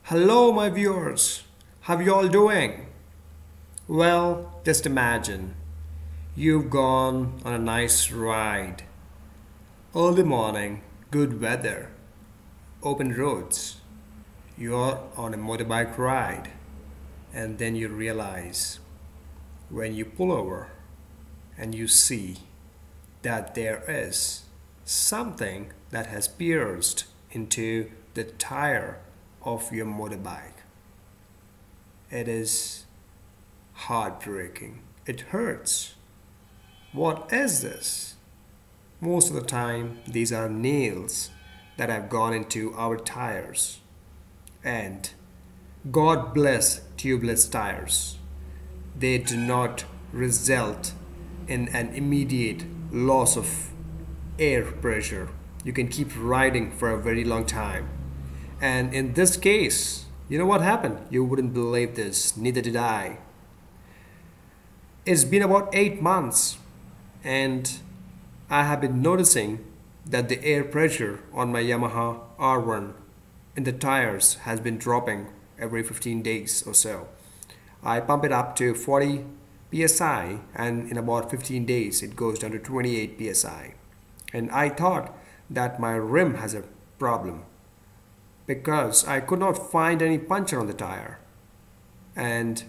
Hello, my viewers. How you all doing? Well, just imagine you've gone on a nice ride. Early morning, good weather, open roads. You're on a motorbike ride, and then you realize when you pull over and you see that there is something that has pierced into the tire of your motorbike. It is heartbreaking. It hurts. What is this? Most of the time, these are nails that have gone into our tires. And God bless tubeless tires. They do not result in an immediate loss of air pressure. You can keep riding for a very long time. And in this case, you know what happened? You wouldn't believe this, neither did I. It's been about 8 months, and I have been noticing that the air pressure on my Yamaha R1 in the tires has been dropping every 15 days or so. I pump it up to 40 psi, and in about 15 days it goes down to 28 psi. And I thought that my rim has a problem, because I could not find any puncture on the tire. And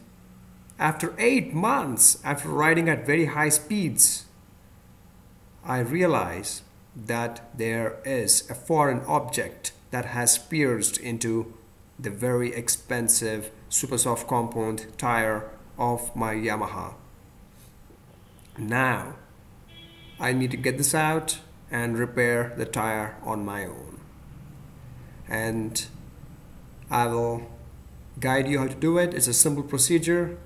after 8 months, after riding at very high speeds, I realized that there is a foreign object that has pierced into the very expensive super soft compound tire of my Yamaha. Now, I need to get this out and repair the tire on my own. And I will guide you how to do it. It's a simple procedure.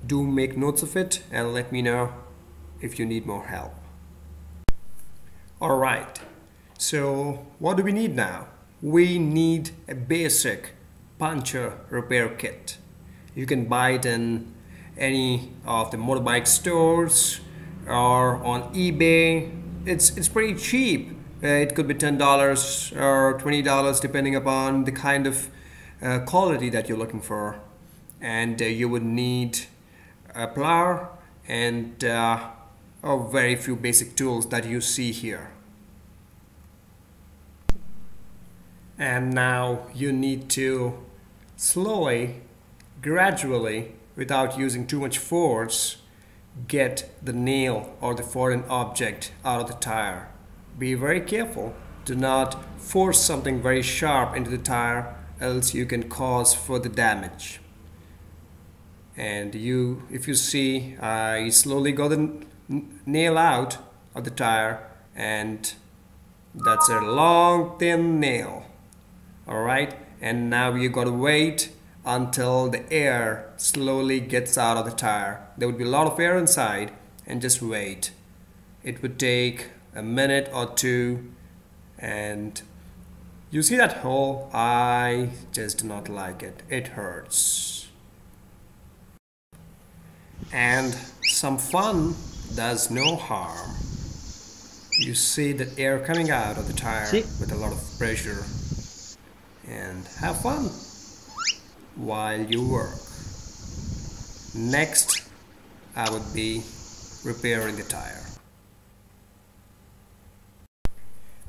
Do make notes of it and let me know if you need more help. Alright, so what do we need now? We need a basic puncture repair kit. You can buy it in any of the motorbike stores or on eBay. It's pretty cheap. It could be $10 or $20 depending upon the kind of quality that you're looking for. And you would need a plier and very few basic tools that you see here. And now you need to slowly, gradually, without using too much force, get the nail or the foreign object out of the tire. Be very careful. Do not force something very sharp into the tire, else you can cause further damage. And if you see, I slowly got the nail out of the tire, and that's a long thin nail. Alright, and now you gotta wait until the air slowly gets out of the tire. There would be a lot of air inside, and just wait. It would take a minute or two, and you see that hole? I just do not like it. It hurts. And some fun does no harm. You see the air coming out of the tire with a lot of pressure, and have fun while you work. Next, I would be repairing the tire.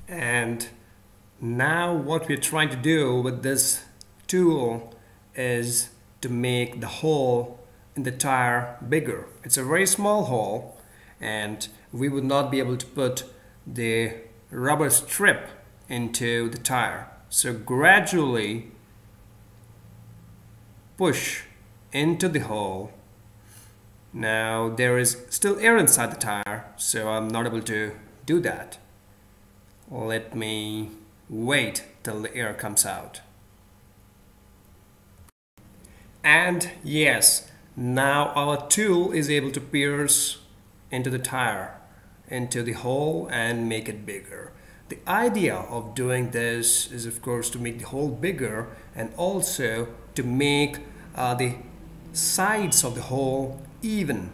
And now what we're trying to do with this tool is to make the hole in the tire bigger. It's a very small hole, and we would not be able to put the rubber strip into the tire. So gradually push into the hole. Now there is still air inside the tire, so I'm not able to do that. Let me wait till the air comes out. And yes, now our tool is able to pierce into the tire, into the hole, and make it bigger. The idea of doing this is, of course, to make the hole bigger and also to make the sides of the hole even,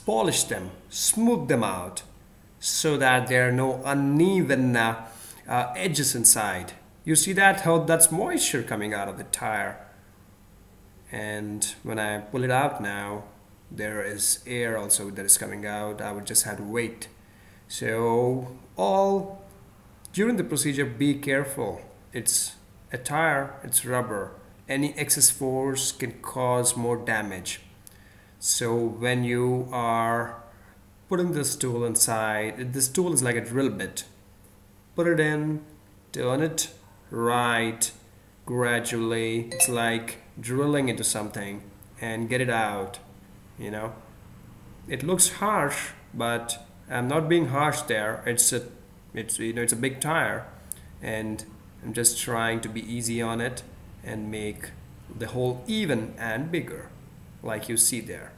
polish them, smooth them out, so that there are no uneven edges inside. You see that how that's moisture coming out of the tire. And when I pull it out now, there is air also that is coming out. I would just have to wait. So all during the procedure, be careful. It's a tire, it's rubber. Any excess force can cause more damage. So when you are putting this tool inside, this tool is like a drill bit. Put it in, turn it right, gradually. It's like drilling into something and get it out, you know. It looks harsh, but I'm not being harsh there. It's a big tire, and I'm just trying to be easy on it and make the hole even and bigger, like you see there.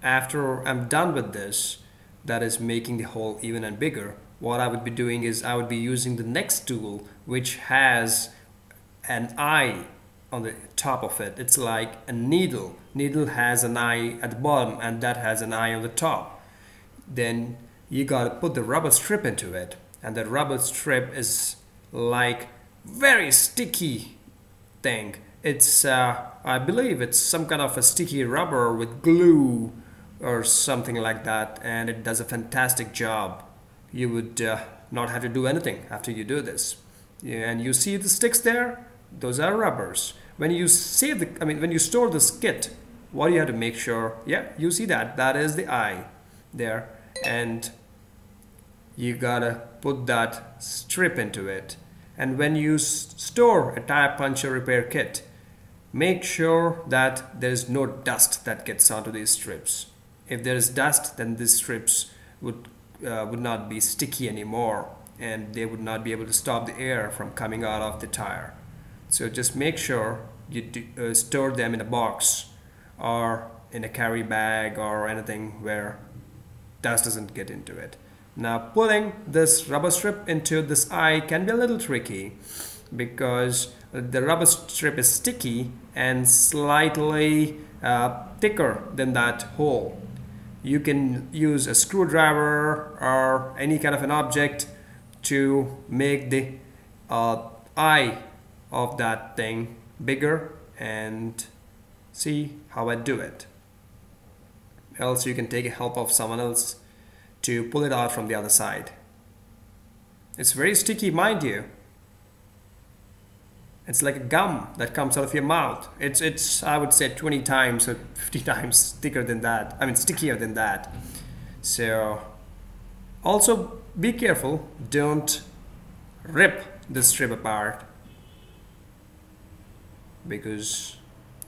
After I'm done with this, that is making the hole even and bigger, what I would be doing is I would be using the next tool, which has an eye on the top of it. It's like a needle. Needle has an eye at the bottom, and that has an eye on the top. Then you got to put the rubber strip into it, and the rubber strip is like very sticky thing. It's I believe it's some kind of a sticky rubber with glue or something like that, and it does a fantastic job. You would not have to do anything after you do this. Yeah, and you see the sticks there? Those are rubbers. When you when you store this kit, what do you have to make sure? Yeah, you see that. That is the eye there, and you gotta put that strip into it. And when you store a tire puncture repair kit, make sure that there is no dust that gets onto these strips. If there is dust, then these strips would not be sticky anymore, and they would not be able to stop the air from coming out of the tire. So just make sure you store them in a box or in a carry bag or anything where dust doesn't get into it. Now pulling this rubber strip into this eye can be a little tricky because the rubber strip is sticky and slightly thicker than that hole. You can use a screwdriver or any kind of an object to make the eye of that thing bigger, and see how I do it. Else you can take help of someone else to pull it out from the other side. It's very sticky, mind you. It's like a gum that comes out of your mouth. It's I would say 20 times or 50 times thicker than that. I mean stickier than that. So also be careful, don't rip the strip apart, because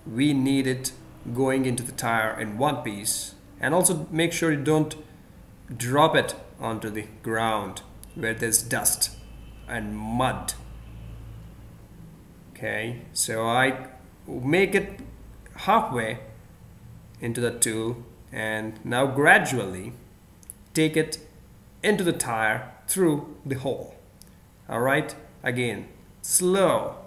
we need it going into the tire in one piece. And also make sure you don't drop it onto the ground where there's dust and mud. Okay, so I make it halfway into the tool, and now gradually take it into the tire through the hole. All right, again, slow.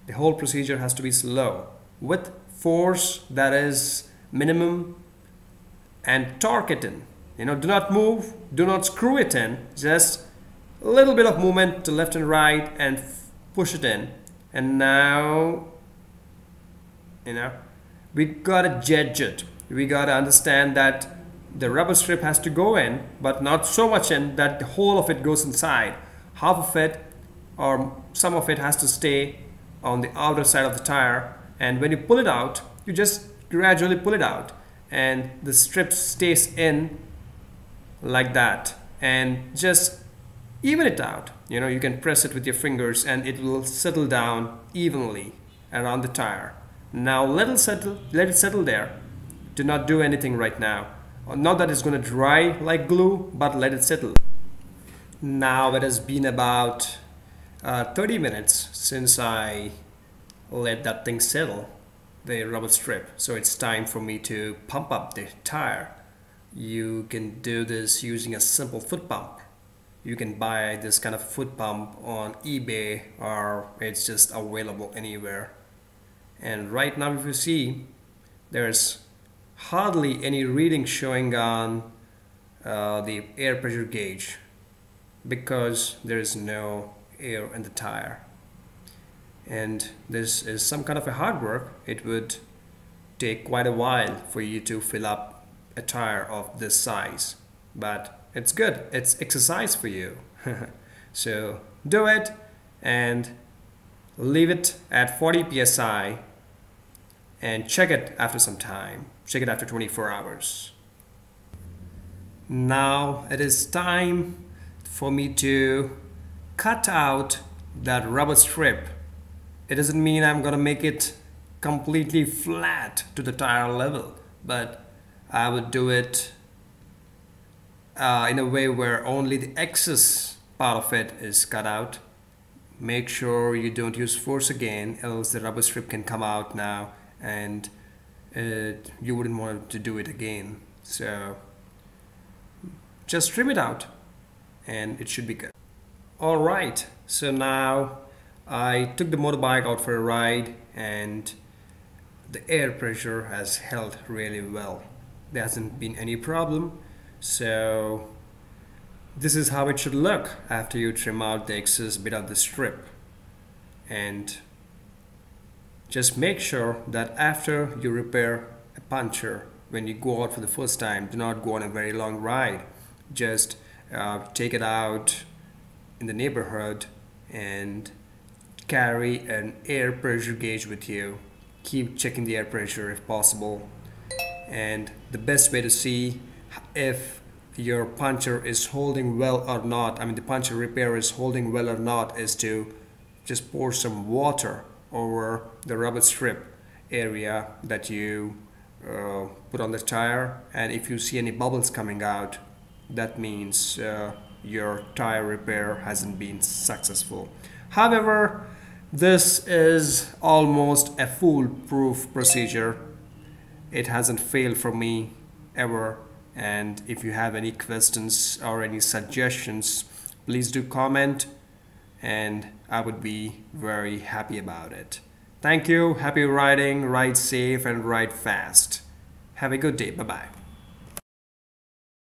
The whole procedure has to be slow with force that is minimum, and torque it in. You know, do not move, do not screw it in, just a little bit of movement to left and right and push it in. And now, you know, we gotta judge it. We gotta understand that the rubber strip has to go in, but not so much in that the whole of it goes inside. Half of it or some of it has to stay on the outer side of the tire, and when you pull it out, you just gradually pull it out, and the strip stays in like that, and just even it out. You know, you can press it with your fingers and it will settle down evenly around the tire. Now let it settle there. Do not do anything right now. Not that it's going to dry like glue, but let it settle. Now it has been about 30 minutes since I let that thing settle, the rubber strip. So it's time for me to pump up the tire. You can do this using a simple foot pump. You can buy this kind of foot pump on eBay, or it's just available anywhere. And right now, if you see, there's hardly any reading showing on the air pressure gauge because there is no air in the tire. And this is some kind of a hard work. It would take quite a while for you to fill up a tire of this size, but it's good. It's exercise for you. So do it and leave it at 40 psi and check it after some time. Check it after 24 hours. Now it is time for me to cut out that rubber strip. It doesn't mean I'm gonna make it completely flat to the tire level, but I would do it in a way where only the excess part of it is cut out. Make sure you don't use force again, else the rubber strip can come out now and you wouldn't want to do it again. So just trim it out and it should be good. Alright, so now I took the motorbike out for a ride and the air pressure has held really well. There hasn't been any problem. So this is how it should look after you trim out the excess bit of the strip. And just make sure that after you repair a puncture, when you go out for the first time, do not go on a very long ride. Just take it out in the neighborhood and carry an air pressure gauge with you. Keep checking the air pressure if possible. And the best way to see if your puncture is holding well or not, I mean the puncture repair is holding well or not, is to just pour some water over the rubber strip area that you put on the tire, and if you see any bubbles coming out, that means your tire repair hasn't been successful. However, this is almost a foolproof procedure. It hasn't failed for me ever, and if you have any questions or any suggestions, please do comment and I would be very happy about it. Thank you, happy riding, ride safe and ride fast. Have a good day, bye-bye.